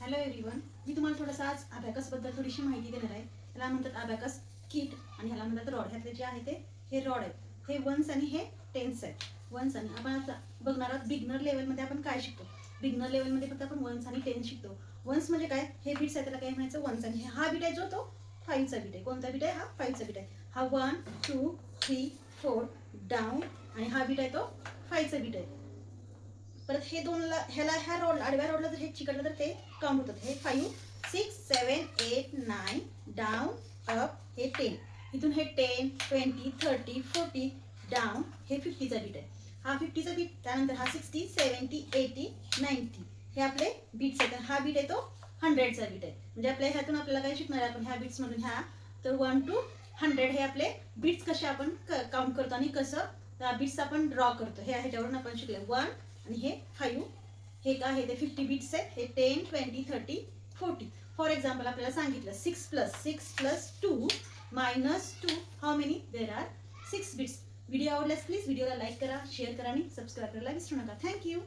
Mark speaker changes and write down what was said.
Speaker 1: Hello everyone, मी तुम्हाला थोडंसं आज अबॅकसबद्दल थोडीशी माहिती देणार आहे. याला म्हणतात अबॅकस किट आणि ह्याला म्हणतात रॉड. ह्यातले जे आहे ते हे रॉड आहेत, हे वन्स आणि हे टेन्स आहेत. वन्स आणि आपण आता बघणार आहोत बिगनर लेवलमध्ये आपण काय शिकतो. बिगनर लेवलमध्ये फक्त आपण वन्स आणि टेन्स शिकतो. वन्स म्हणजे काय, हे बीट्स आहे त्याला काय म्हणायचं वन्स, आणि हा बीट आहे जो तो 5चा बीट आहे. कोणता बीट आहे? हा 5चा बीट आहे. हा 1 2 3 4 डाऊन आणि हा बीट आहे तो 5चा बीट आहे. परत हे दोनला ह्याला ह्या रोड आडव्या रोडला जर हे चिकटलं तर ते काउंट होतात. हे 5 6 7 8 9 डाऊन अप हे 10. इथून हे 10 20 30 40 डाऊन हे 50चा बीट आहे. हा 50चा बीट, त्यानंतर हा 60 70 80 90 हे आपले बीट्स आहेत. हा बीट आहे तो 100चा बीट आहे. म्हणजे आपल्या ह्यातून आपल्याला काय शिकणार आहे आपण ह्या बीट्समधून ह्या तर 1 to 100 हे आपले बीट्स कसे आपण काउंट करतो आणि कसं बीट्स आपण ड्रॉ करतो हे ह्याच्यावरून आपण शिकले. 1 आणि हे 5 हे काय आहे ते 50 बीट्स आहेत. हे 10 20 30 40. फॉर एक्झाम्पल आपल्याला सांगितलं 6 plus 2 minus 2 how many, there are 6 beats. Video आवडल्यास प्लीज व्हिडिओला लाईक करा, शेअर करा आणि सबस्क्राईब करायला विसरू नका. थँक्यू.